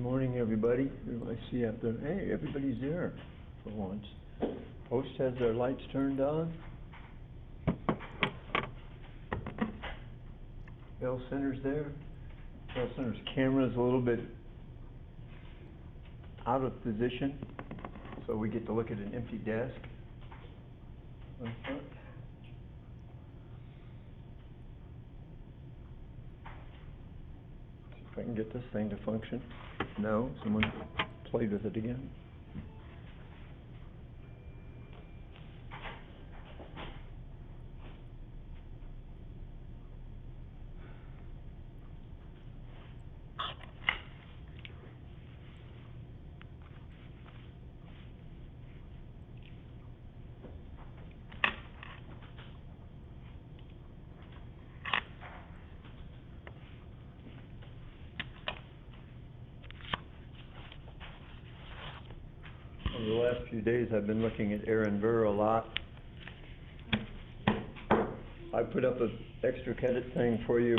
morning, everybody. I see out there, hey, everybody's there for once. Post has their lights turned on. Bell Center's there. Bell Center's camera's a little bit out of position, so we get to look at an empty desk in front. See if I can get this thing to function. No, someone played with it again. Over the last few days, I've been looking at Aaron Burr a lot. I put up an extra credit thing for you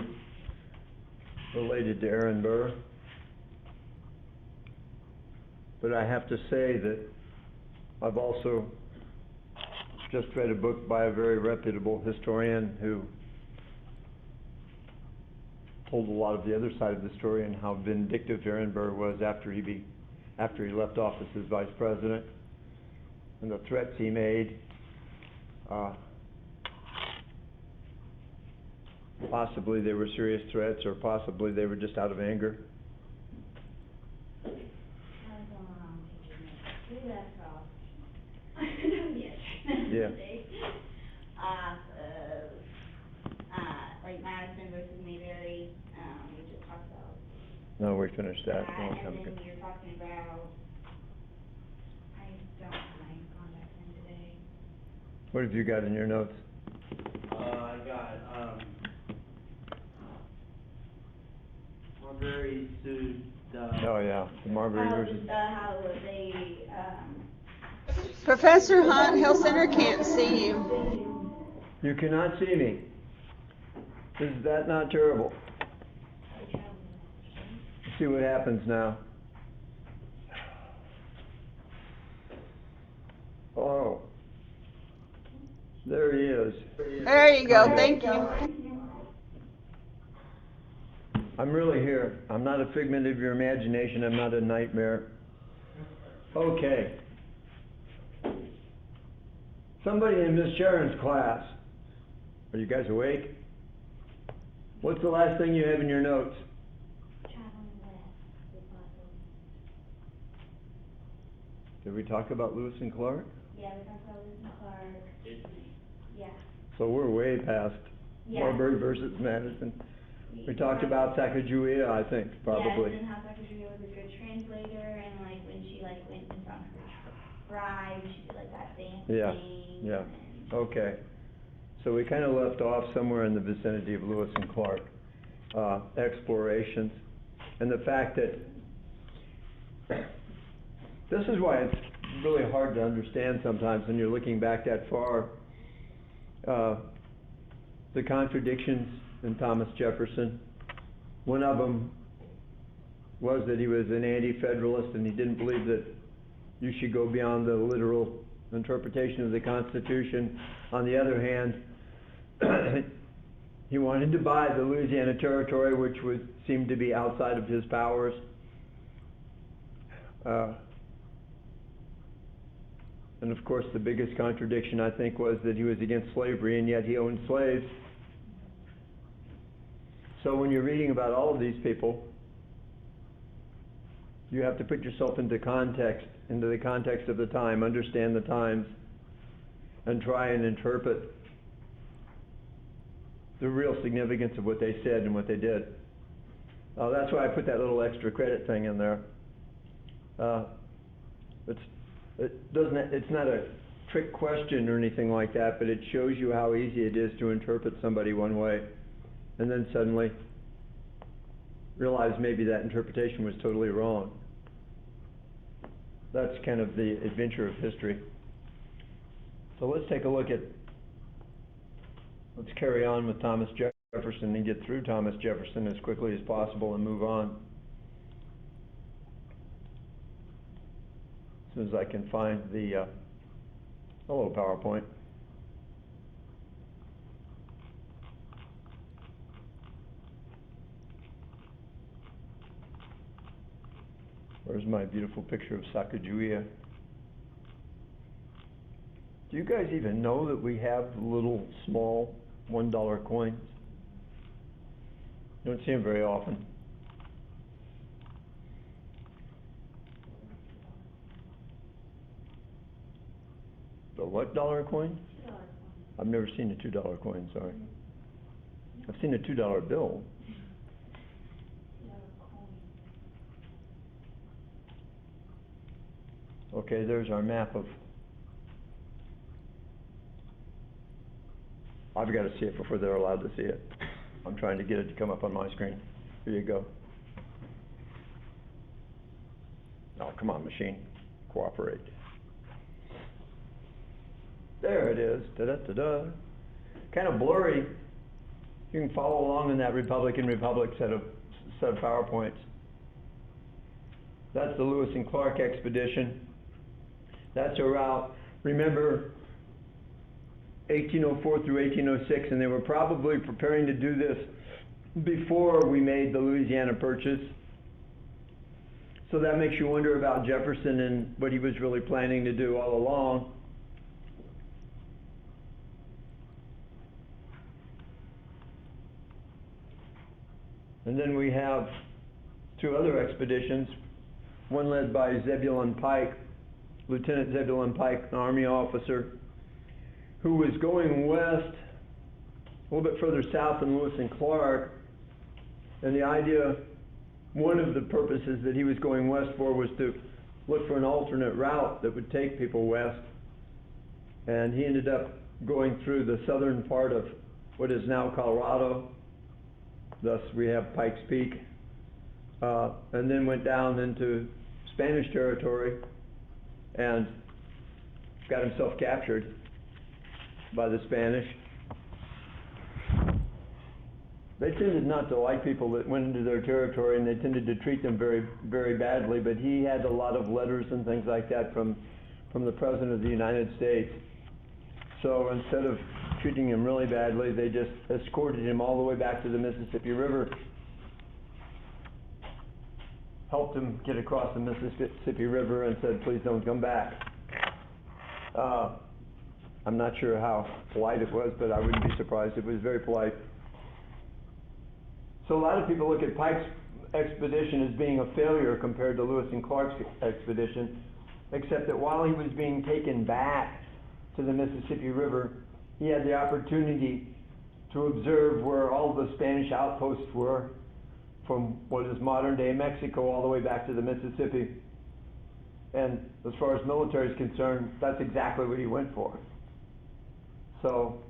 related to Aaron Burr. But I have to say that I've also just read a book by a very reputable historian who told a lot of the other side of the story and how vindictive Aaron Burr was after he left office as vice president, and the threats he made. Possibly they were serious threats, or possibly they were just out of anger. Yeah. Like Madison versus Mayberry, we just talked about. No, we finished that. And then we were talking about, I don't have my contact in today. What have you got in your notes? I got, Marbury sued, Oh, yeah, the Marbury versus. How they, Professor Hunt, Hill Center can't see you. You cannot see me. Is that not terrible? Let's see what happens now. Oh. There he is. There you go, thank you. I'm really here. I'm not a figment of your imagination. I'm not a nightmare. Okay. Somebody in Miss Sharon's class. Are you guys awake? What's the last thing you have in your notes? traveling west. Did we talk about Lewis and Clark? Yeah, we talked about Lewis and Clark. Yeah. So we're way past Marbury versus Madison. We talked about Sacagawea, I think, probably. Yes, and how Sacagawea was a good translator, and like when she like went and found her bride, she did like that dance thing. Yeah. Okay. So we kind of left off somewhere in the vicinity of Lewis and Clark explorations, and the fact that this is why it's really hard to understand sometimes when you're looking back that far. The contradictions in Thomas Jefferson. One of them was that he was an anti-federalist and he didn't believe that you should go beyond the literal interpretation of the Constitution. On the other hand, he wanted to buy the Louisiana Territory, which would seem to be outside of his powers. And of course, the biggest contradiction, I think, was that he was against slavery, and yet he owned slaves. So when you're reading about all of these people, you have to put yourself into context, into the context of the time, understand the times, and try and interpret the real significance of what they said and what they did. That's why I put that little extra credit thing in there. It's not a trick question or anything like that, but it shows you how easy it is to interpret somebody one way, and then suddenly realize maybe that interpretation was totally wrong. That's kind of the adventure of history. So let's take a look at, let's carry on with Thomas Jefferson and get through Thomas Jefferson as quickly as possible and move on. soon as I can find the, hello PowerPoint. Where's my beautiful picture of Sacagawea? Do you guys even know that we have little small $1 coins? You don't see them very often. The what dollar coin? $2 coin. I've never seen a $2 coin, sorry. I've seen a $2 bill. $2 coin. Okay, there's our map of. I've got to see it before they're allowed to see it. I'm trying to get it to come up on my screen. Here you go. Oh, come on, machine. Cooperate. There it is. Da-da-da-da. Kind of blurry. You can follow along in that Republican Republic set of PowerPoints. That's the Lewis and Clark expedition. That's a route. Remember, 1804 through 1806, and they were probably preparing to do this before we made the Louisiana Purchase. So that makes you wonder about Jefferson and what he was really planning to do all along. And then we have two other expeditions, one led by Zebulon Pike, Lieutenant Zebulon Pike, an Army officer, who was going west, a little bit further south than Lewis and Clark. And the idea, one of the purposes that he was going west for was to look for an alternate route that would take people west. And he ended up going through the southern part of what is now Colorado. Thus we have Pikes Peak. And then went down into Spanish territory and got himself captured by the Spanish. They tended not to like people that went into their territory, and they tended to treat them very, very badly, but he had a lot of letters and things like that from the President of the United States. So instead of treating him really badly, they just escorted him all the way back to the Mississippi River, helped him get across the Mississippi River, and said, please don't come back. I'm not sure how polite it was, but I wouldn't be surprised. It was very polite. So a lot of people look at Pike's expedition as being a failure compared to Lewis and Clark's expedition, except that while he was being taken back to the Mississippi River, he had the opportunity to observe where all the Spanish outposts were, from what is modern-day Mexico all the way back to the Mississippi. And as far as military is concerned, that's exactly what he went for. So,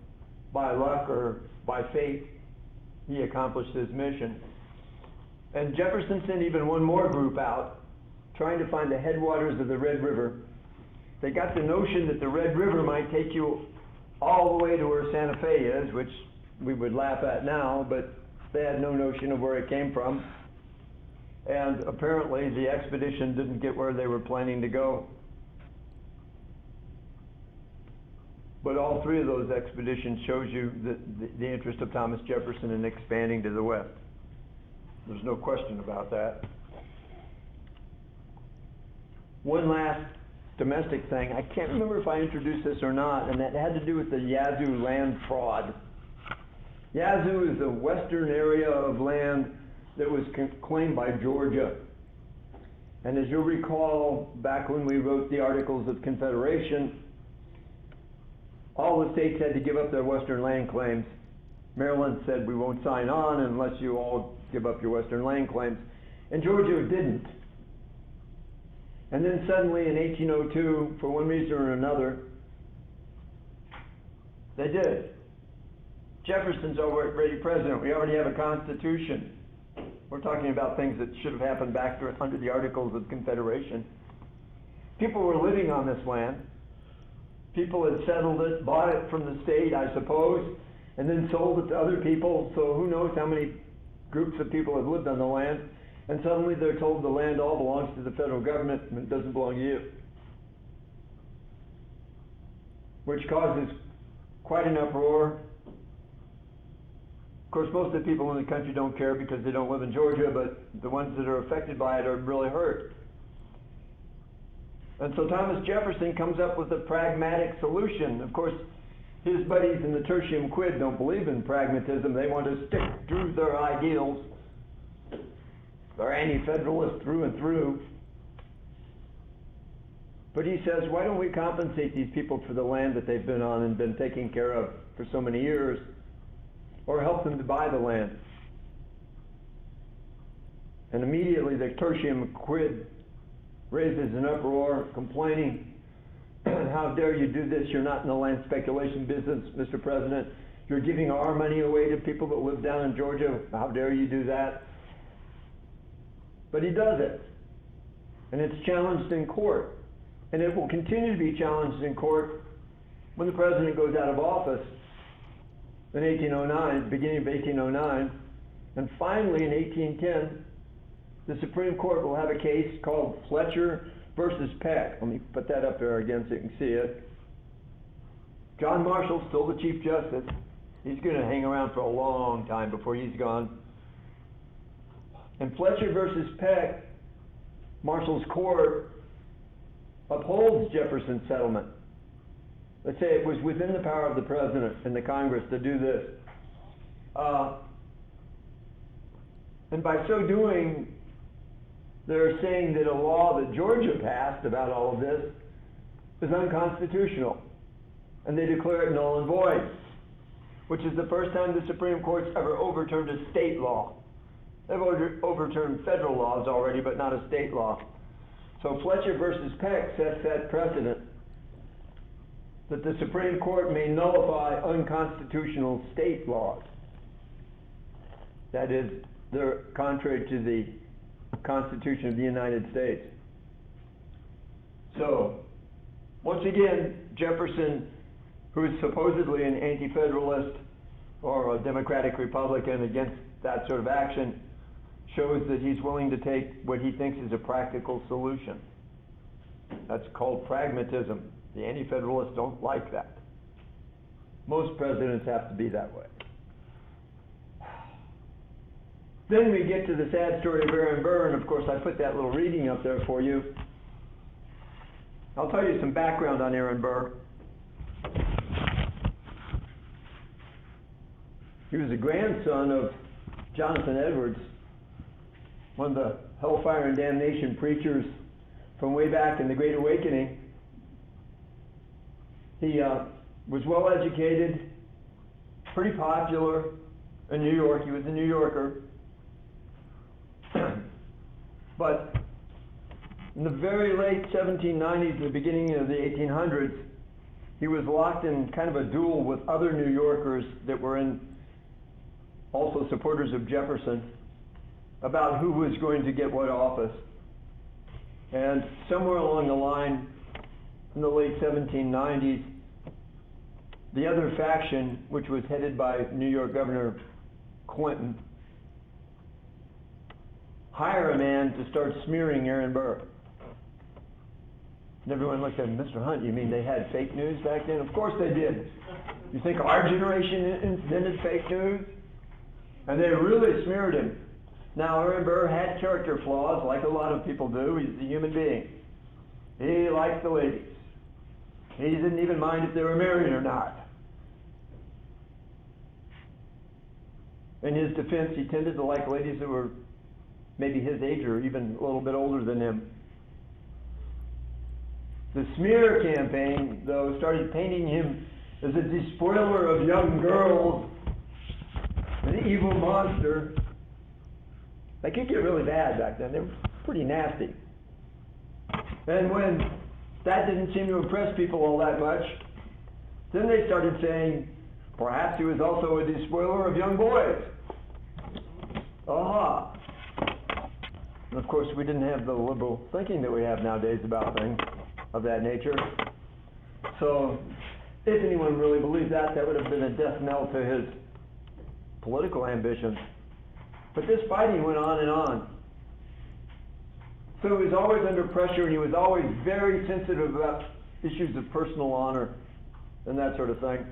by luck or by fate, he accomplished his mission. And Jefferson sent even one more group out, trying to find the headwaters of the Red River. They got the notion that the Red River might take you all the way to where Santa Fe is, which we would laugh at now, but they had no notion of where it came from. And apparently the expedition didn't get where they were planning to go. But all three of those expeditions shows you the interest of Thomas Jefferson in expanding to the west. There's no question about that. One last domestic thing. I can't remember if I introduced this or not, and that had to do with the Yazoo land fraud. Yazoo is the western area of land that was claimed by Georgia. And as you'll recall, back when we wrote the Articles of Confederation, all the states had to give up their western land claims. Maryland said, we won't sign on unless you all give up your western land claims. And Georgia didn't. And then suddenly in 1802, for one reason or another, they did. Jefferson's already president. We already have a constitution. We're talking about things that should have happened back under the Articles of Confederation. People were living on this land. People had settled it, bought it from the state, I suppose, and then sold it to other people. So who knows how many groups of people have lived on the land. And suddenly they're told the land all belongs to the federal government and it doesn't belong to you. which causes quite an uproar. Of course, most of the people in the country don't care because they don't live in Georgia, but the ones that are affected by it are really hurt. And so Thomas Jefferson comes up with a pragmatic solution. Of course, his buddies in the Tertium Quid don't believe in pragmatism. They want to stick to their ideals. They're anti-federalist through and through. But he says, why don't we compensate these people for the land that they've been on and been taking care of for so many years, or help them to buy the land? And immediately the Tertium Quid raises an uproar, complaining, how dare you do this? You're not in the land speculation business, Mr. President. You're giving our money away to people that live down in Georgia. How dare you do that? But he does it. And it's challenged in court. And it will continue to be challenged in court when the president goes out of office in 1809, beginning of 1809. And finally, in 1810, the Supreme Court will have a case called Fletcher versus Peck. Let me put that up there again so you can see it. John Marshall's still the Chief Justice. He's going to hang around for a long time before he's gone. And Fletcher versus Peck, Marshall's court upholds Jefferson's settlement. Let's say it was within the power of the President and the Congress to do this. And by so doing, they're saying that a law that Georgia passed about all of this is unconstitutional. And they declare it null and void, which is the first time the Supreme Court's ever overturned a state law. They've overturned federal laws already, but not a state law. So Fletcher versus Peck sets that precedent that the Supreme Court may nullify unconstitutional state laws. That is, they're contrary to the Constitution of the United States. So, once again, Jefferson, who is supposedly an anti-federalist or a Democratic Republican against that sort of action, shows that he's willing to take what he thinks is a practical solution. That's called pragmatism. The anti-federalists don't like that. Most presidents have to be that way. Then we get to the sad story of Aaron Burr, and of course I put that little reading up there for you. I'll tell you some background on Aaron Burr. He was a grandson of Jonathan Edwards, one of the hellfire and damnation preachers from way back in the Great Awakening. He was well educated, pretty popular in New York. He was a New Yorker. But in the very late 1790s and the beginning of the 1800s, he was locked in kind of a duel with other New Yorkers that were also supporters of Jefferson about who was going to get what office. And somewhere along the line, in the late 1790s, the other faction, which was headed by New York Governor Clinton, hire a man to start smearing Aaron Burr. And everyone looked at him, Mr. Hunt, you mean they had fake news back then? Of course they did. You think our generation invented fake news? And they really smeared him. Now, Aaron Burr had character flaws, like a lot of people do. He's a human being. He liked the ladies. He didn't even mind if they were married or not. In his defense, he tended to like ladies that were maybe his age or even a little bit older than him. The smear campaign, though, started painting him as a despoiler of young girls, an evil monster. They could get really bad back then. They were pretty nasty. And when that didn't seem to impress people all that much, then they started saying, perhaps he was also a despoiler of young boys. Aha! And of course, we didn't have the liberal thinking that we have nowadays about things of that nature. So, if anyone really believed that, that would have been a death knell to his political ambitions. But this fighting went on and on. So he was always under pressure, and he was always very sensitive about issues of personal honor. and that sort of thing.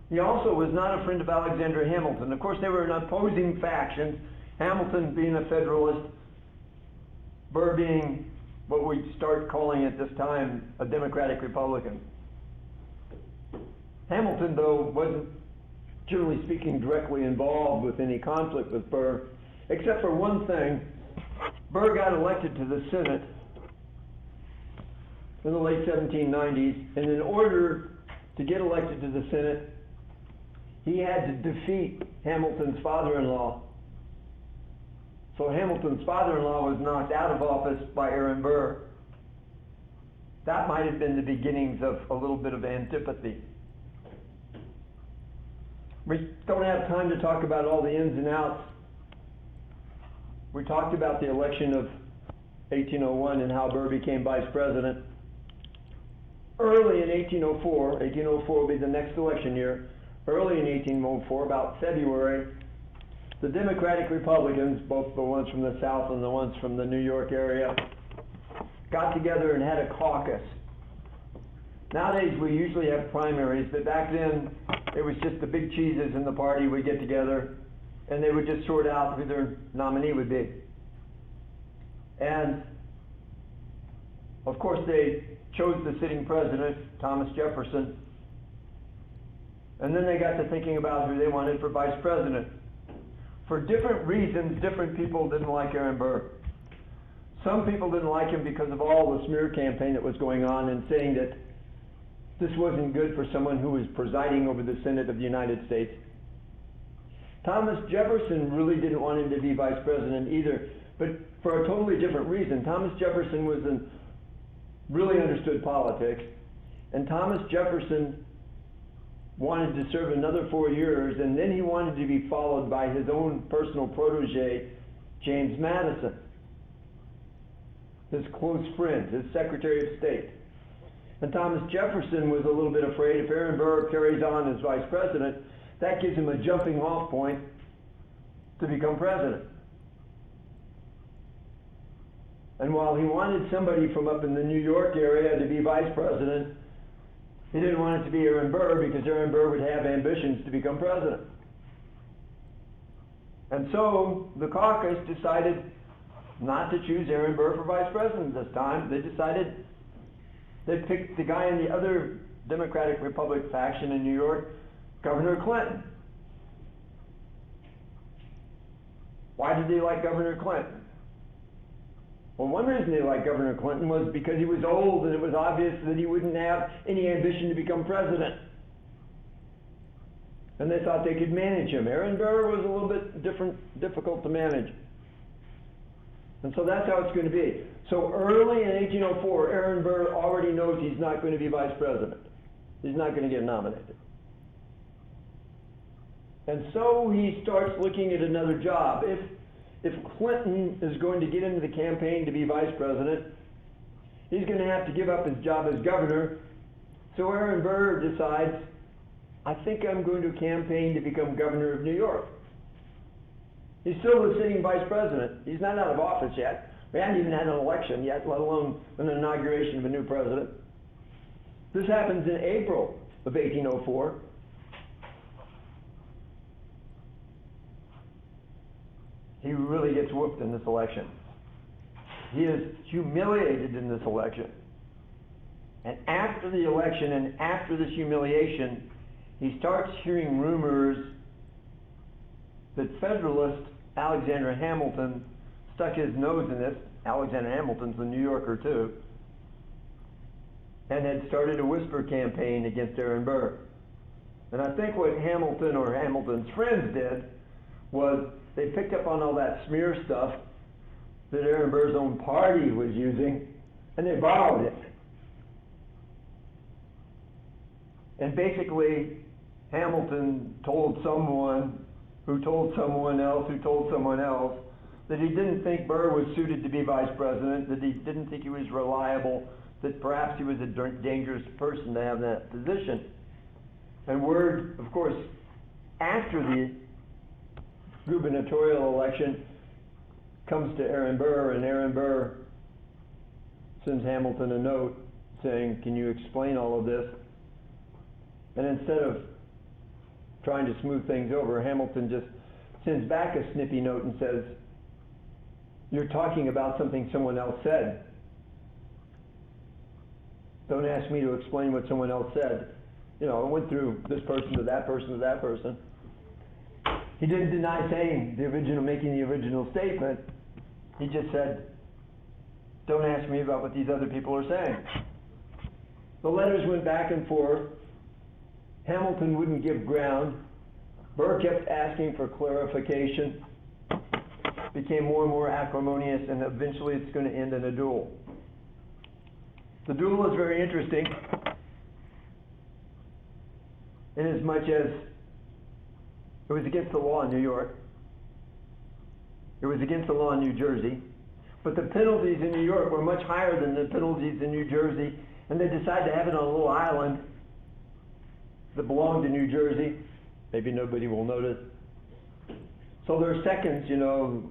He also was not a friend of Alexander Hamilton. Of course, they were in opposing factions, Hamilton being a Federalist, Burr being what we'd start calling at this time a Democratic Republican. Hamilton, though, wasn't, generally speaking, directly involved with any conflict with Burr, except for one thing. Burr got elected to the Senate in the late 1790s, and in order to get elected to the Senate, he had to defeat Hamilton's father-in-law. So Hamilton's father-in-law was knocked out of office by Aaron Burr. That might have been the beginnings of a little bit of antipathy. We don't have time to talk about all the ins and outs. We talked about the election of 1801 and how Burr became vice president. Early in 1804 will be the next election year, early in 1804, about February, the Democratic Republicans, both the ones from the South and the ones from the New York area, got together and had a caucus. Nowadays we usually have primaries, but back then it was just the big cheeses in the party would get together and they would just sort out who their nominee would be. And of course they chose the sitting president, Thomas Jefferson, and then they got to thinking about who they wanted for vice president. For different reasons, different people didn't like Aaron Burr. Some people didn't like him because of all the smear campaign that was going on and saying that this wasn't good for someone who was presiding over the Senate of the United States. Thomas Jefferson really didn't want him to be vice president either, but for a totally different reason. Thomas Jefferson really understood politics, and Thomas Jefferson wanted to serve another 4 years, and then he wanted to be followed by his own personal protege, James Madison, his close friend, his Secretary of State. And Thomas Jefferson was a little bit afraid if Aaron Burr carries on as vice president, that gives him a jumping off point to become president. And while he wanted somebody from up in the New York area to be vice president, he didn't want it to be Aaron Burr because Aaron Burr would have ambitions to become president. And so the caucus decided not to choose Aaron Burr for vice president this time. They decided they'd pick the guy in the other Democratic Republic faction in New York, Governor Clinton. Why did they like Governor Clinton? Well, one reason they liked Governor Clinton was because he was old and it was obvious that he wouldn't have any ambition to become president. And they thought they could manage him. Aaron Burr was a little bit difficult to manage. And so that's how it's going to be. So early in 1804, Aaron Burr already knows he's not going to be vice president. He's not going to get nominated. And so he starts looking at another job. If Clinton is going to get into the campaign to be vice president, he's going to have to give up his job as governor. So Aaron Burr decides, I think I'm going to campaign to become governor of New York. He's still the sitting vice president. He's not out of office yet. We haven't even had an election yet, let alone an inauguration of a new president. This happens in April of 1804. He really gets whooped in this election. He is humiliated in this election. And after the election and after this humiliation, he starts hearing rumors that Federalist Alexander Hamilton stuck his nose in this. Alexander Hamilton's a New Yorker too, and had started a whisper campaign against Aaron Burr. And I think what Hamilton or Hamilton's friends did was they picked up on all that smear stuff that Aaron Burr's own party was using, and they borrowed it. And basically, Hamilton told someone who told someone else who told someone else that he didn't think Burr was suited to be vice president, that he didn't think he was reliable, that perhaps he was a dangerous person to have that position. And word, of course, after the gubernatorial election comes to Aaron Burr, and Aaron Burr sends Hamilton a note saying, can you explain all of this? And instead of trying to smooth things over, Hamilton just sends back a snippy note and says, you're talking about something someone else said. Don't ask me to explain what someone else said. You know, I went through this person to that person to that person. He didn't deny making the original statement. He just said, don't ask me about what these other people are saying. The letters went back and forth. Hamilton wouldn't give ground. Burr kept asking for clarification. Became more and more acrimonious, and eventually it's going to end in a duel. The duel is very interesting, in as much as it was against the law in New York. It was against the law in New Jersey. But the penalties in New York were much higher than the penalties in New Jersey, and they decided to have it on a little island that belonged to New Jersey. Maybe nobody will notice. So there are seconds, you know,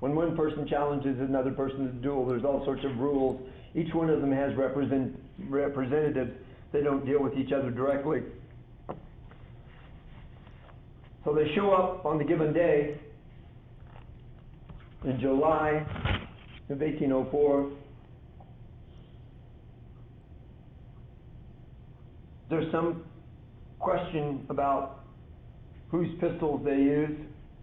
when one person challenges another person to duel, there's all sorts of rules. Each one of them has representatives. They don't deal with each other directly. So they show up on the given day in July of 1804. There's some question about whose pistols they use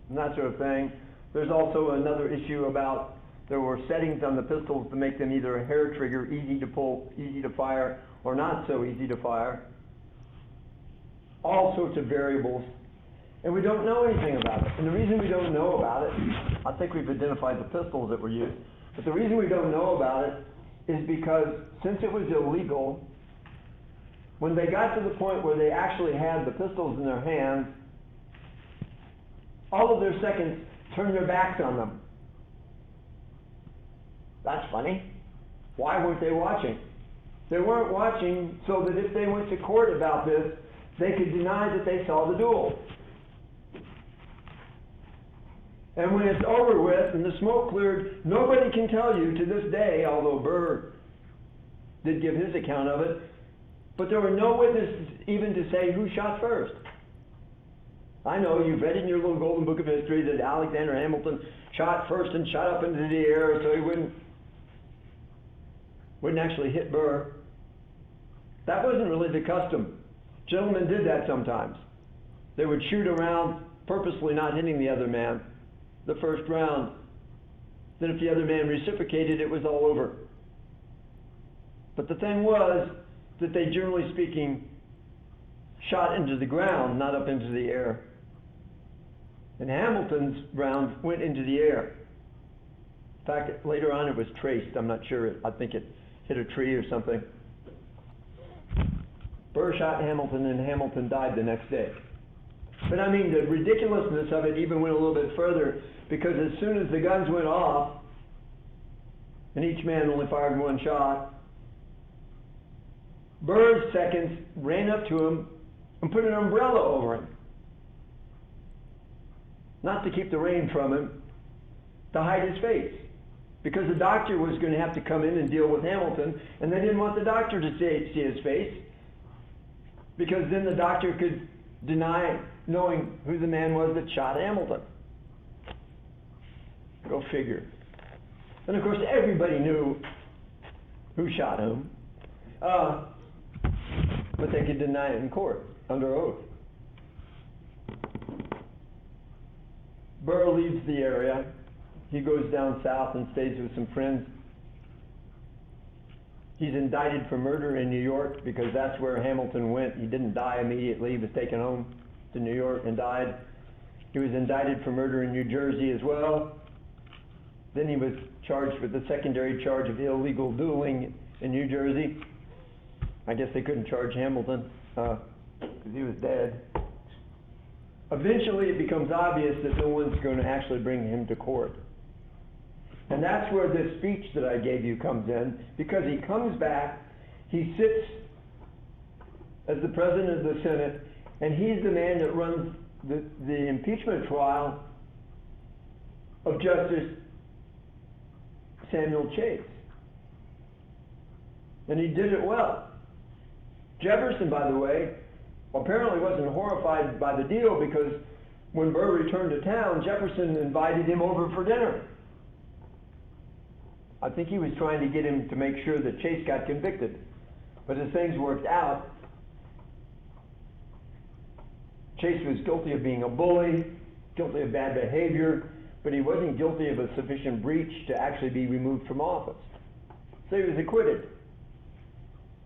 and that sort of thing. There's also another issue about there were settings on the pistols to make them either a hair trigger, easy to pull, easy to fire, or not so easy to fire. All sorts of variables. And we don't know anything about it. And the reason we don't know about it, I think we've identified the pistols that were used, but the reason we don't know about it is because since it was illegal, when they got to the point where they actually had the pistols in their hands, all of their seconds turned their backs on them. That's funny. Why weren't they watching? They weren't watching so that if they went to court about this, they could deny that they saw the duel. And when it's over with and the smoke cleared, nobody can tell you to this day, although Burr did give his account of it, but there were no witnesses even to say who shot first. I know you've read in your little golden book of history that Alexander Hamilton shot first and shot up into the air so he wouldn't actually hit Burr. That wasn't really the custom. Gentlemen did that sometimes. They would shoot around, purposely not hitting the other man the first round. Then if the other man reciprocated, it was all over. But the thing was that they, generally speaking, shot into the ground, not up into the air. And Hamilton's round went into the air. In fact, later on it was traced. I'm not sure. I think it hit a tree or something. Burr shot Hamilton, and Hamilton died the next day. But I mean, the ridiculousness of it even went a little bit further, because as soon as the guns went off, and each man only fired one shot, Burr's seconds ran up to him and put an umbrella over him. Not to keep the rain from him, to hide his face. Because the doctor was going to have to come in and deal with Hamilton, and they didn't want the doctor to see his face, because then the doctor could deny knowing who the man was that shot Hamilton. Go figure. And of course everybody knew who shot whom, but they could deny it in court under oath. Burr leaves the area. He goes down south and stays with some friends. He's indicted for murder in New York because that's where Hamilton went. He didn't die immediately. He was taken home to New York and died. He was indicted for murder in New Jersey as well. Then he was charged with the secondary charge of illegal dueling in New Jersey. I guess they couldn't charge Hamilton because he was dead. Eventually it becomes obvious that no one's going to actually bring him to court. And that's where this speech that I gave you comes in, because he comes back, he sits as the president of the Senate, and he's the man that runs the impeachment trial of Justice Samuel Chase. And he did it well. Jefferson, by the way, apparently wasn't horrified by the deal, because when Burr returned to town, Jefferson invited him over for dinner. I think he was trying to get him to make sure that Chase got convicted. But as things worked out, Chase was guilty of being a bully, guilty of bad behavior, but he wasn't guilty of a sufficient breach to actually be removed from office. So he was acquitted.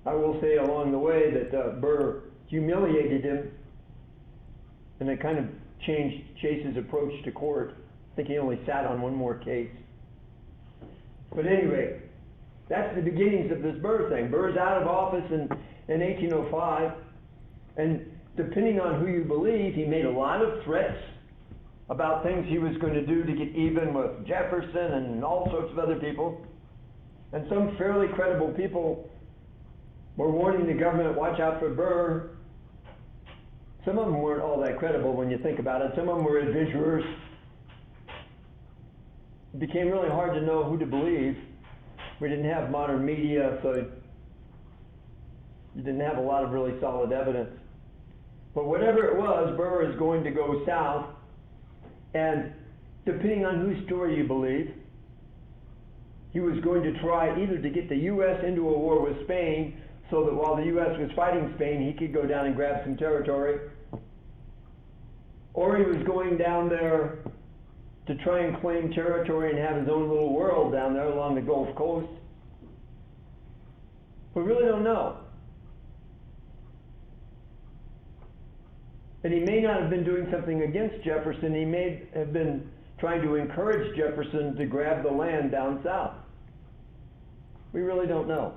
I will say along the way that Burr humiliated him, and it kind of changed Chase's approach to court. I think he only sat on one more case. But anyway, that's the beginnings of this Burr thing. Burr's out of office in 1805, and depending on who you believe, he made a lot of threats about things he was going to do to get even with Jefferson and all sorts of other people. And some fairly credible people were warning the government, watch out for Burr. Some of them weren't all that credible when you think about it. Some of them were adventurers. It became really hard to know who to believe. We didn't have modern media, so you didn't have a lot of really solid evidence. But whatever it was, Burr is going to go south, and depending on whose story you believe, he was going to try either to get the U.S. into a war with Spain, so that while the U.S. was fighting Spain, he could go down and grab some territory, or he was going down there to try and claim territory and have his own little world down there along the Gulf Coast. We really don't know. And he may not have been doing something against Jefferson. He may have been trying to encourage Jefferson to grab the land down south. We really don't know.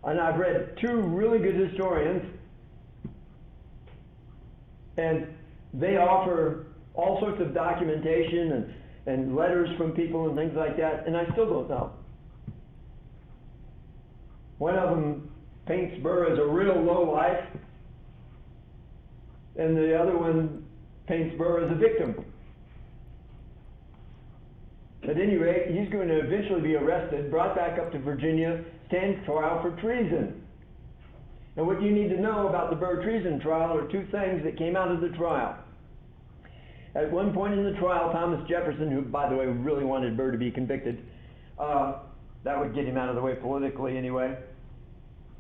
And I've read two really good historians, and they offer all sorts of documentation and letters from people and things like that, and I still don't know. One of them paints Burr as a real lowlife, and the other one paints Burr as a victim. At any rate, he's going to eventually be arrested, brought back up to Virginia, stand trial for treason. And what you need to know about the Burr treason trial are two things that came out of the trial. At one point in the trial, Thomas Jefferson, who, by the way, really wanted Burr to be convicted, that would get him out of the way politically anyway,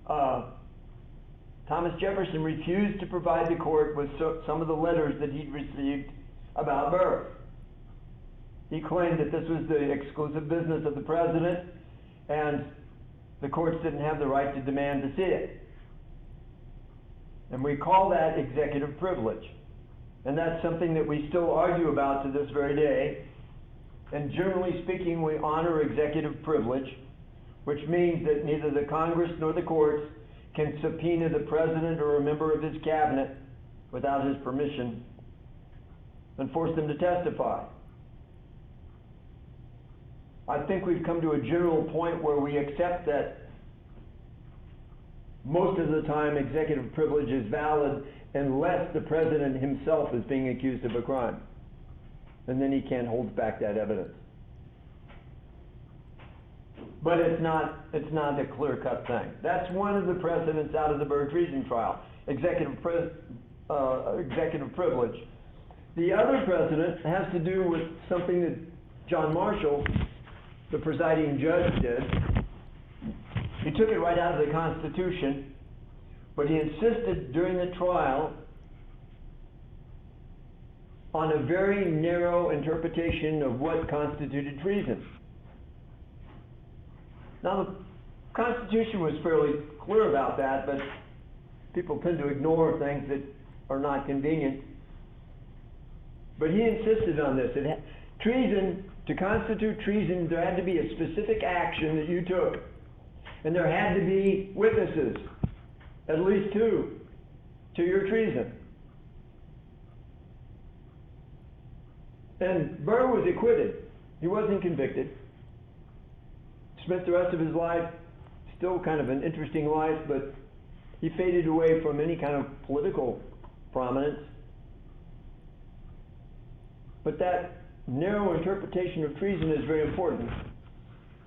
Thomas Jefferson refused to provide the court with some of the letters that he'd received about Burr. He claimed that this was the exclusive business of the president, and the courts didn't have the right to demand to see it. And we call that executive privilege. And that's something that we still argue about to this very day. And generally speaking, we honor executive privilege, which means that neither the Congress nor the courts can subpoena the president or a member of his cabinet without his permission and force them to testify. I think we've come to a general point where we accept that most of the time executive privilege is valid unless the president himself is being accused of a crime. And then he can't hold back that evidence. But it's not a clear-cut thing. That's one of the precedents out of the Burr treason trial, executive privilege. The other precedent has to do with something that John Marshall, the presiding judge, did. He took it right out of the Constitution, but he insisted during the trial on a very narrow interpretation of what constituted treason. Now, the Constitution was fairly clear about that, but people tend to ignore things that are not convenient. But he insisted on this. Treason, to constitute treason, there had to be a specific action that you took. And there had to be witnesses, at least two, to your treason. And Burr was acquitted. He wasn't convicted. Spent the rest of his life, still kind of an interesting life, but he faded away from any kind of political prominence. But that narrow interpretation of treason is very important.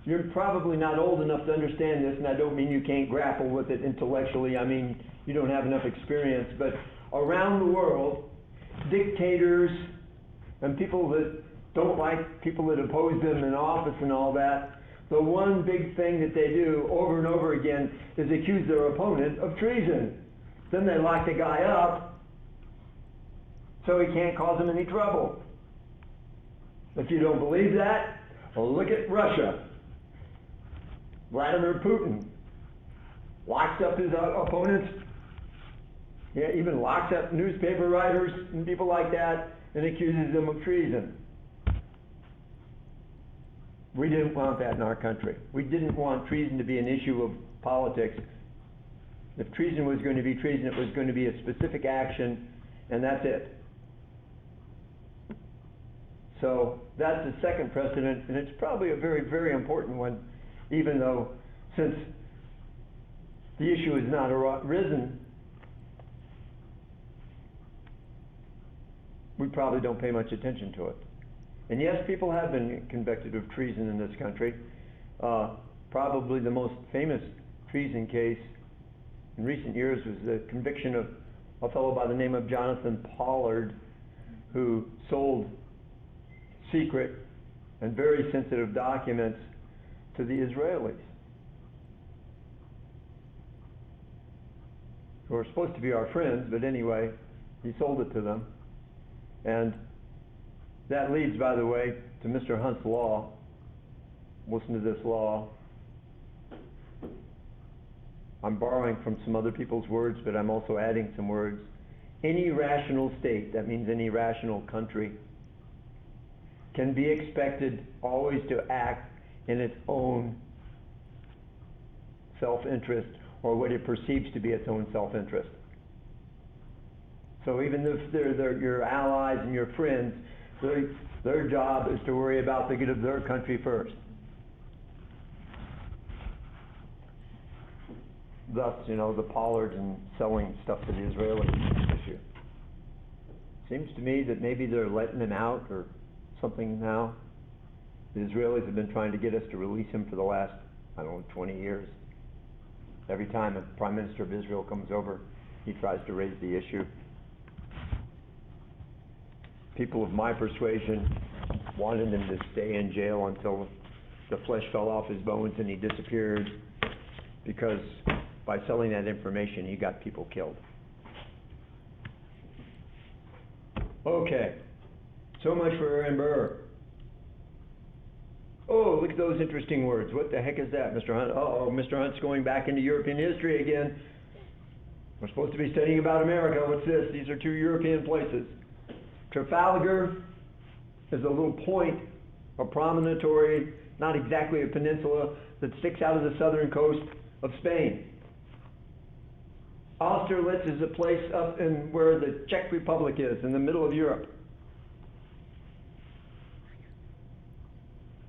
you're probably not old enough to understand this, and I don't mean you can't grapple with it intellectually. I mean, you don't have enough experience. But around the world, dictators and people that don't like people that oppose them in office and all that, the one big thing that they do over and over again is accuse their opponent of treason. Then they lock the guy up so he can't cause them any trouble. If you don't believe that, well, look at Russia. Vladimir Putin locks up his opponents, yeah, even locks up newspaper writers and people like that and accuses them of treason. We didn't want that in our country. We didn't want treason to be an issue of politics. If treason was going to be treason, it was going to be a specific action, and that's it. So that's the second precedent, and it's probably a very, very important one, even though since the issue has not arisen, we probably don't pay much attention to it. And yes, people have been convicted of treason in this country. Probably the most famous treason case in recent years was the conviction of a fellow by the name of Jonathan Pollard, who sold secret and very sensitive documents to the Israelis, who are supposed to be our friends, but anyway, he sold it to them. And that leads, by the way, to Mr. Hunt's law. Listen to this law. I'm borrowing from some other people's words, but I'm also adding some words. Any rational state, that means any rational country, can be expected always to act in its own self-interest, or what it perceives to be its own self-interest. So even if they're your allies and your friends, their job is to worry about the good of their country first. Thus, the Pollards and selling stuff to the Israelis issue. Seems to me that maybe they're letting him out or something now. The Israelis have been trying to get us to release him for the last, 20 years. Every time a Prime Minister of Israel comes over, he tries to raise the issue. People of my persuasion wanted him to stay in jail until the flesh fell off his bones and he disappeared, because by selling that information, he got people killed. Okay, so much for Aaron Burr. Oh, look at those interesting words. What the heck is that, Mr. Hunt? Uh-oh, Mr. Hunt's going back into European history again. We're supposed to be studying about America. What's this? These are two European places. Trafalgar is a little point, a promontory, not exactly a peninsula, that sticks out of the southern coast of Spain. Austerlitz is a place up in where the Czech Republic is, in the middle of Europe.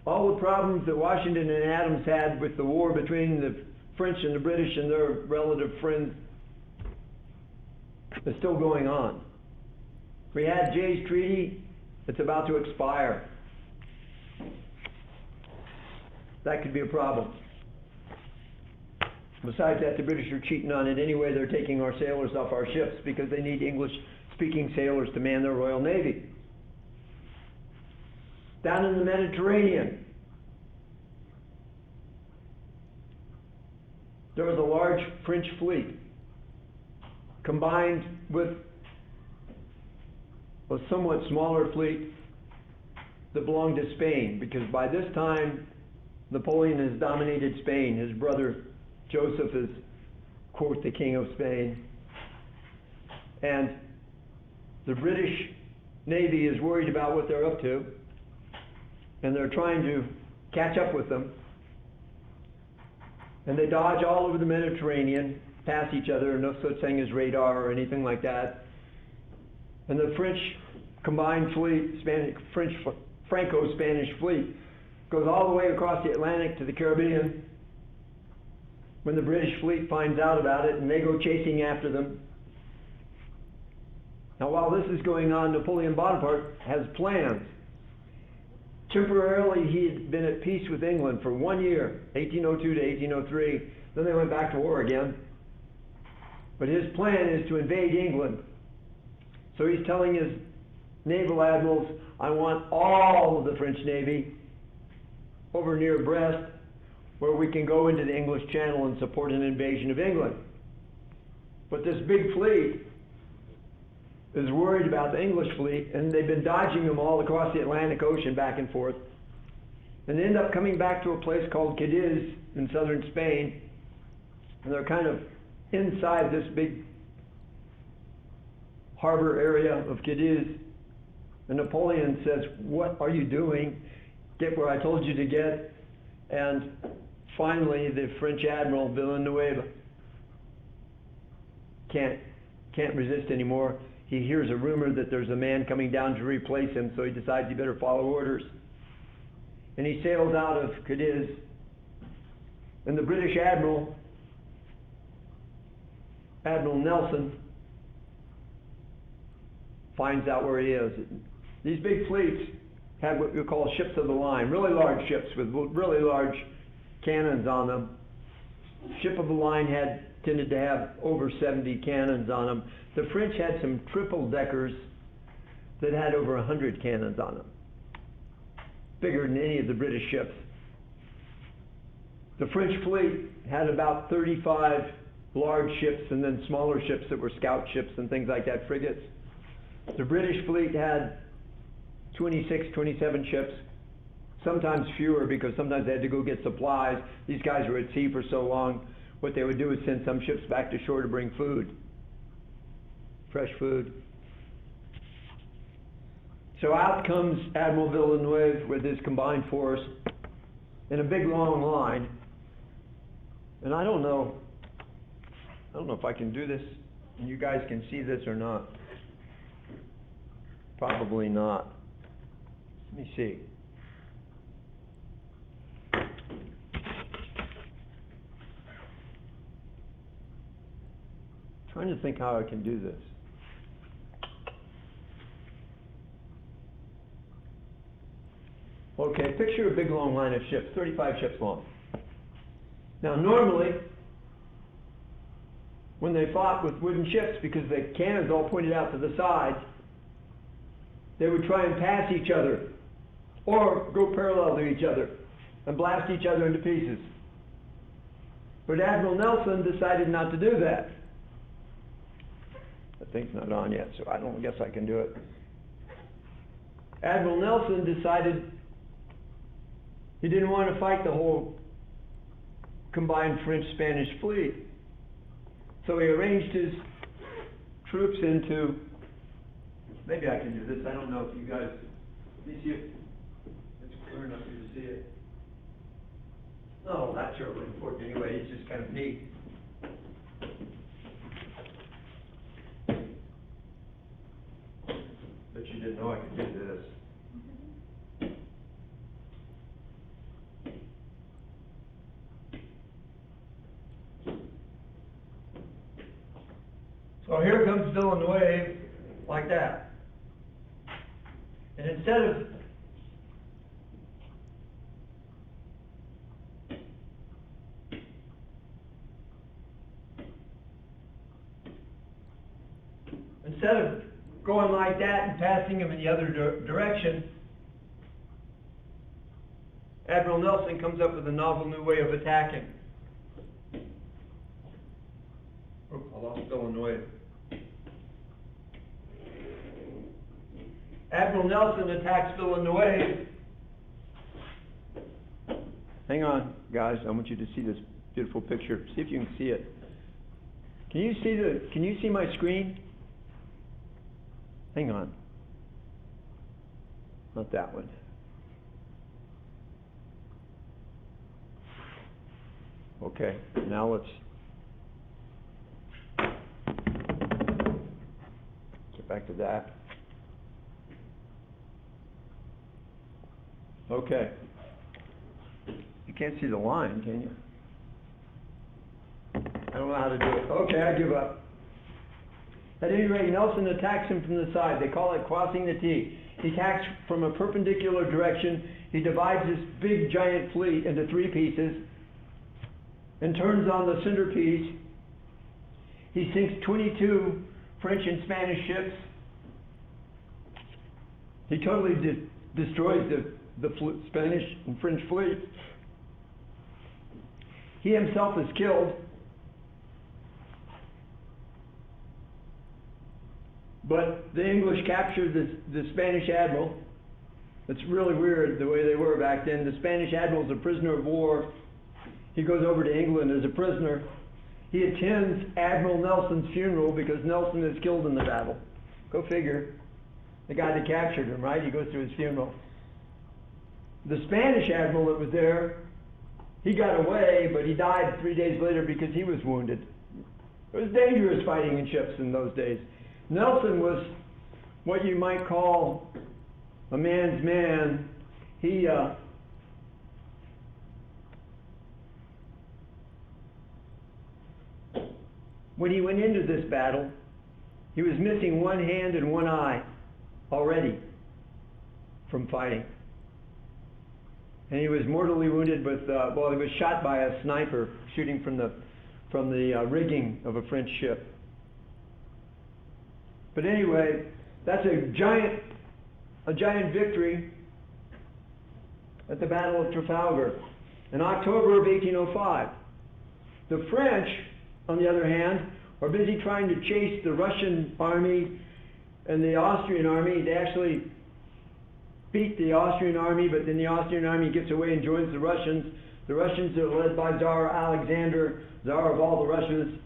All the problems that Washington and Adams had with the war between the French and the British and their relative friends is still going on. We had Jay's Treaty. It's about to expire. That could be a problem. Besides that, the British are cheating on it anyway. They're taking our sailors off our ships because they need English-speaking sailors to man their Royal Navy. Down in the Mediterranean, there was a large French fleet combined with a somewhat smaller fleet that belonged to Spain, because by this time Napoleon has dominated Spain. His brother Joseph is, quote, the King of Spain. And the British Navy is worried about what they're up to, and they're trying to catch up with them. And they dodge all over the Mediterranean, pass each other, no such thing as radar or anything like that. And the French combined fleet, Franco-Spanish fleet, goes all the way across the Atlantic to the Caribbean. When the British fleet finds out about it, and they go chasing after them. Now, while this is going on, Napoleon Bonaparte has plans. temporarily he had been at peace with England for 1 year, 1802 to 1803. Then they went back to war again. But his plan is to invade England. So he's telling his naval admirals, I want all of the French Navy over near Brest, where we can go into the English Channel and support an invasion of England. But this big fleet is worried about the English fleet, and they've been dodging them all across the Atlantic Ocean back and forth. And they end up coming back to a place called Cadiz in southern Spain, and they're kind of inside this big harbor area of Cadiz. And Napoleon says, what are you doing? Get where I told you to get. And finally, the French Admiral Villeneuve can't resist anymore. He hears a rumor that there's a man coming down to replace him, so he decides he better follow orders. And he sails out of Cadiz. And the British Admiral, Admiral Nelson, finds out where he is. These big fleets had what we call ships of the line, really large ships with really large cannons on them. Ship of the line tended to have over 70 cannons on them. The French had some triple-deckers that had over 100 cannons on them, bigger than any of the British ships. The French fleet had about 35 large ships and then smaller ships that were scout ships and things like that, frigates. The British fleet had 26, 27 ships, sometimes fewer because sometimes they had to go get supplies. These guys were at sea for so long, what they would do is send some ships back to shore to bring food, fresh food. So out comes Admiral Villeneuve with his combined force in a big long line. And I don't know if I can do this and you guys can see this or not. Probably not. Let me see. Trying to think how I can do this. Okay, picture a big long line of ships, 35 ships long. Now normally, when they fought with wooden ships, because the cannons all pointed out to the sides, they would try and pass each other or go parallel to each other and blast each other into pieces. But Admiral Nelson decided not to do that. The thing's not on yet, so I don't guess I can do it. Admiral Nelson decided he didn't want to fight the whole combined French-Spanish fleet. So he arranged his troops into, maybe I can do this, I don't know if you guys, let me see if it's clear enough for you to see it. No, not terribly important anyway, it's just kind of neat. But you didn't know I could do this. So here comes Villeneuve, like that. And instead of going like that and passing him in the other direction, Admiral Nelson comes up with a novel new way of attacking. Oh, I lost Villeneuve. Admiral Nelson attacks Villeneuve. Hang on, guys. I want you to see this beautiful picture. See if you can see it. Can you see my screen? Hang on. Not that one. Okay, now let's get back to that. Okay. You can't see the line, can you? I don't know how to do it. Okay, I give up. At any rate, Nelson attacks him from the side. They call it crossing the T. He attacks from a perpendicular direction. He divides this big giant fleet into 3 pieces and turns on the centerpiece. He sinks 22 French and Spanish ships. He totally destroys the Spanish and French fleet. He himself is killed. But the English captured the Spanish admiral. It's really weird the way they were back then. The Spanish admiral's a prisoner of war. He goes over to England as a prisoner. He attends Admiral Nelson's funeral because Nelson is killed in the battle. Go figure. The guy that captured him, right? He goes to his funeral. The Spanish admiral that was there, he got away, but he died 3 days later because he was wounded. It was dangerous fighting in ships in those days. Nelson was what you might call a man's man. He when he went into this battle, he was missing one hand and one eye already from fighting. And he was mortally wounded with, he was shot by a sniper shooting from the rigging of a French ship. But anyway, that's a giant victory at the Battle of Trafalgar in October of 1805. The French, on the other hand, are busy trying to chase the Russian army and the Austrian army. They actually beat the Austrian army, but then the Austrian army gets away and joins the Russians. The Russians are led by Tsar Alexander, Tsar of all the Russians.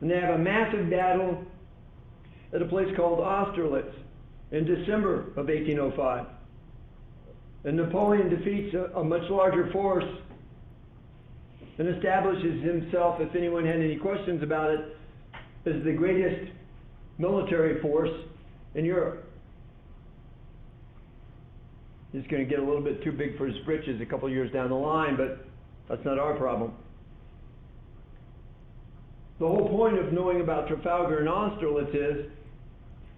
And they have a massive battle at a place called Austerlitz in December of 1805. And Napoleon defeats a much larger force and establishes himself, if anyone had any questions about it, as the greatest military force in Europe. He's going to get a little bit too big for his britches a couple of years down the line, but that's not our problem. The whole point of knowing about Trafalgar and Austerlitz is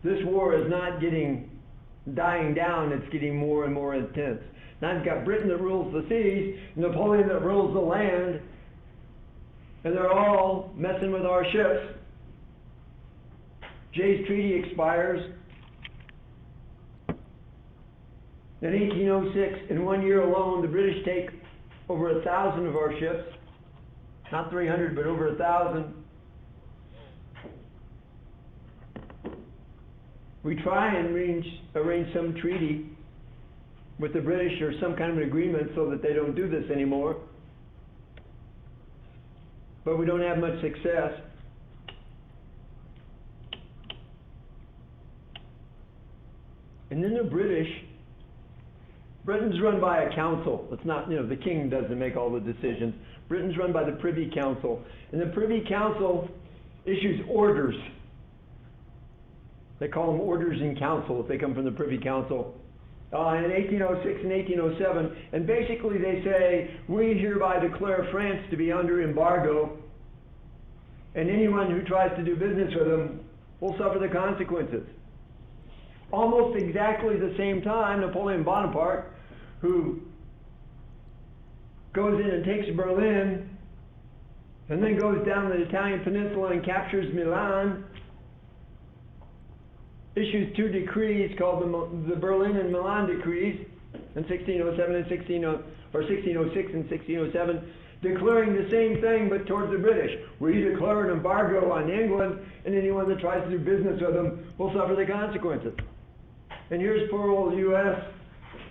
this war is not dying down, it's getting more and more intense. Now you've got Britain that rules the seas, Napoleon that rules the land, and they're all messing with our ships. Jay's Treaty expires in 1806. In 1 year alone, the British take over 1,000 of our ships. Not 300, but over 1,000. We try and arrange some treaty with the British or some kind of an agreement so that they don't do this anymore. But we don't have much success. And then the Britain's run by a council. It's not, the king doesn't make all the decisions. Britain's run by the Privy Council. And the Privy Council issues orders. They call them orders in council if they come from the Privy Council. In 1806 and 1807, and basically they say, we hereby declare France to be under embargo, and anyone who tries to do business with them will suffer the consequences. Almost exactly the same time, Napoleon Bonaparte, who goes in and takes Berlin, and then goes down the Italian peninsula and captures Milan, issues 2 decrees called the Berlin and Milan decrees in 1607 and 1606 and 1607, declaring the same thing but towards the British. We declare an embargo on England, and anyone that tries to do business with them will suffer the consequences. And here's poor old U.S.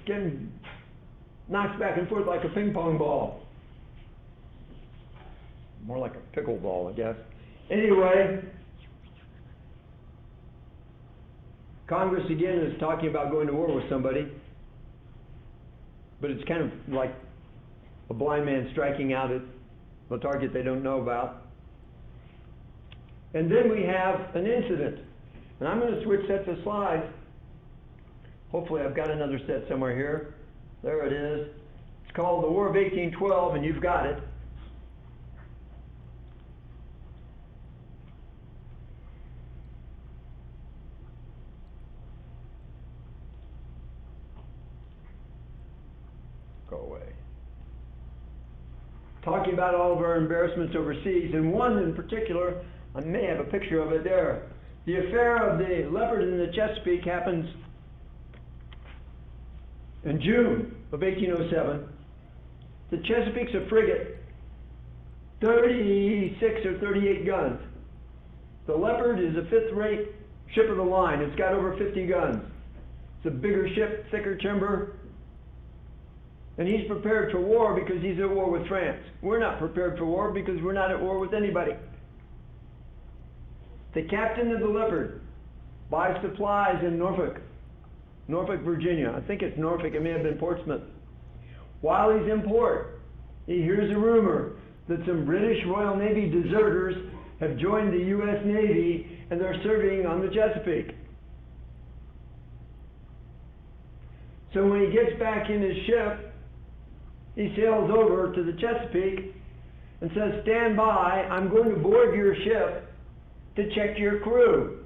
getting knocked back and forth like a ping pong ball. More like a pickleball, I guess. Anyway, Congress again is talking about going to war with somebody, but it's kind of like a blind man striking out at a target they don't know about. And then we have an incident. And I'm going to switch sets of slides. Hopefully I've got another set somewhere here. There it is. It's called the War of 1812, and you've got it. away. Talking about all of our embarrassments overseas, and one in particular, I may have a picture of it there. The affair of the Leopard in the Chesapeake happens in June of 1807. The Chesapeake's a frigate, 36 or 38 guns. The Leopard is a fifth-rate ship of the line. It's got over 50 guns. It's a bigger ship, thicker timber. And he's prepared for war because he's at war with France. We're not prepared for war because we're not at war with anybody. The captain of the Leopard buys supplies in Norfolk, Virginia. I think it's Norfolk, it may have been Portsmouth. While he's in port, he hears a rumor that some British Royal Navy deserters have joined the U.S. Navy and they're serving on the Chesapeake. So when he gets back in his ship, he sails over to the Chesapeake and says, "Stand by, I'm going to board your ship to check your crew."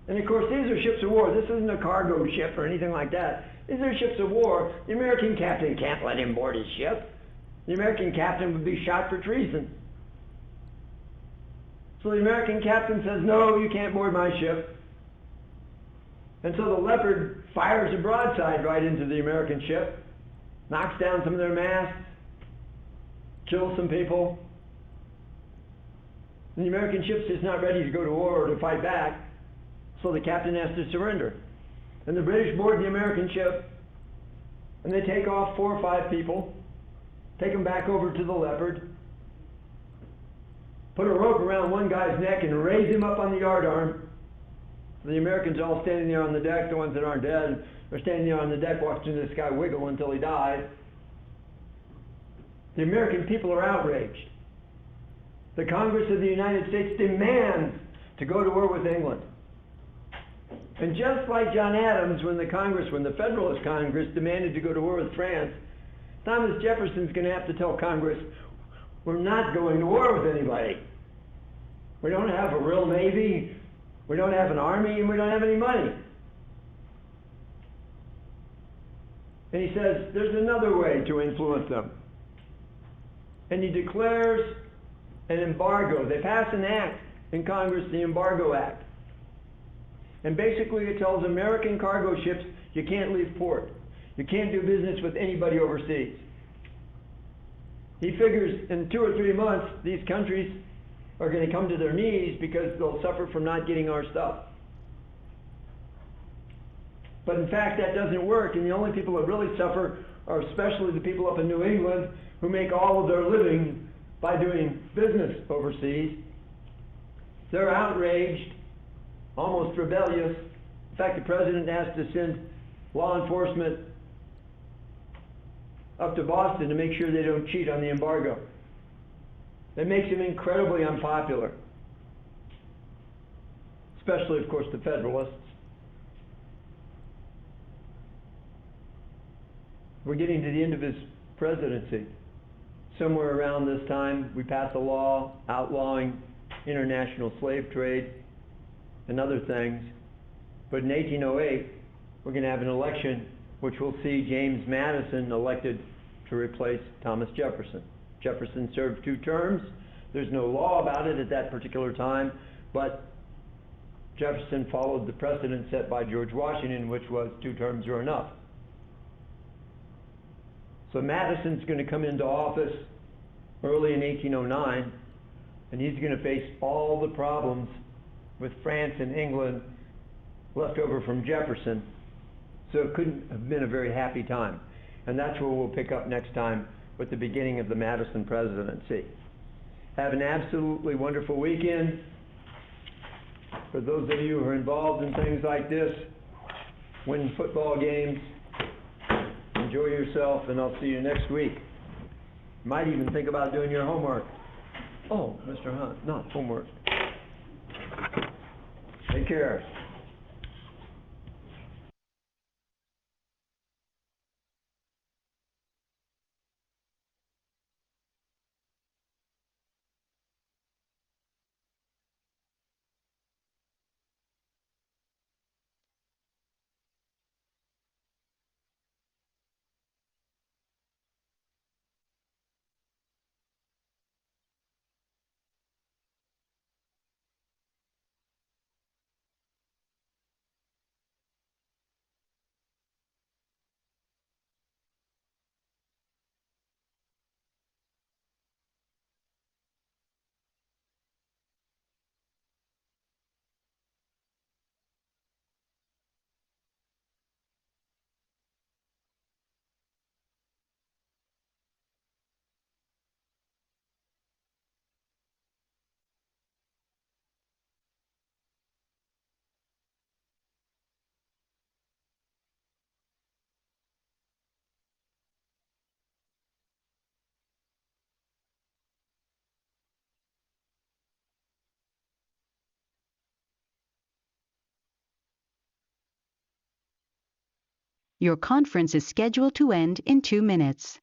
And of course, these are ships of war. This isn't a cargo ship or anything like that. These are ships of war. The American captain can't let him board his ship. The American captain would be shot for treason. So the American captain says, "No, you can't board my ship." And so the Leopard fires a broadside right into the American ship, knocks down some of their masts, kills some people. And the American ship's just not ready to go to war or to fight back, so the captain has to surrender. And the British board the American ship, and they take off 4 or 5 people, take them back over to the Leopard, put a rope around one guy's neck and raise him up on the yardarm. The Americans are all standing there on the deck, the ones that aren't dead, are standing there on the deck watching this guy wiggle until he dies. The American people are outraged. The Congress of the United States demands to go to war with England. And just like John Adams, when the Federalist Congress demanded to go to war with France, Thomas Jefferson's going to have to tell Congress, we're not going to war with anybody. We don't have a real navy, we don't have an army, and we don't have any money. And he says, there's another way to influence them. And he declares an embargo. They pass an act in Congress, the Embargo Act. And basically it tells American cargo ships, you can't leave port. You can't do business with anybody overseas. He figures in 2 or 3 months, these countries are going to come to their knees because they'll suffer from not getting our stuff. But in fact, that doesn't work, and the only people that really suffer are especially the people up in New England who make all of their living by doing business overseas. They're outraged, almost rebellious. In fact, the president has to send law enforcement up to Boston to make sure they don't cheat on the embargo. That makes him incredibly unpopular, especially, of course, the Federalists. We're getting to the end of his presidency. Somewhere around this time, we pass a law outlawing international slave trade and other things. But in 1808, we're going to have an election which will see James Madison elected to replace Thomas Jefferson. Jefferson served 2 terms. There's no law about it at that particular time, but Jefferson followed the precedent set by George Washington, which was 2 terms are enough. So Madison's going to come into office early in 1809, and he's going to face all the problems with France and England left over from Jefferson. So it couldn't have been a very happy time. And that's where we'll pick up next time with the beginning of the Madison presidency. Have an absolutely wonderful weekend. For those of you who are involved in things like this, win football games, enjoy yourself, and I'll see you next week. Might even think about doing your homework. Oh, Mr. Hunt, not homework. Take care. Your conference is scheduled to end in 2 minutes.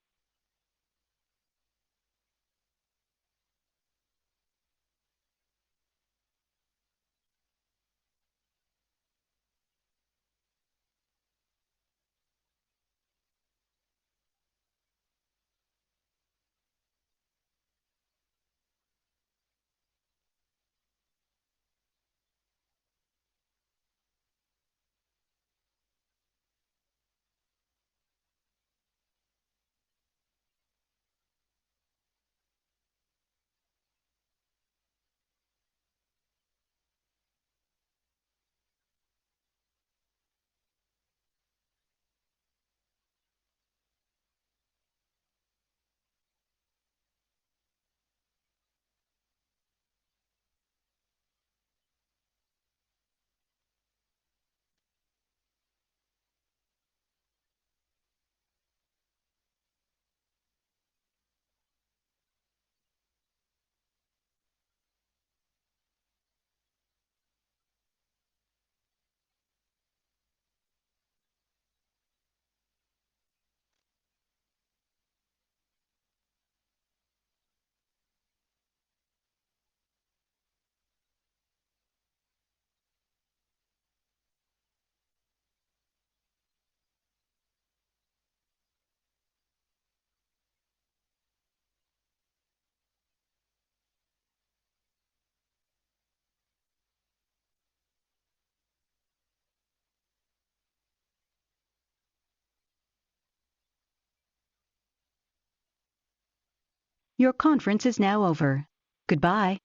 Your conference is now over. Goodbye.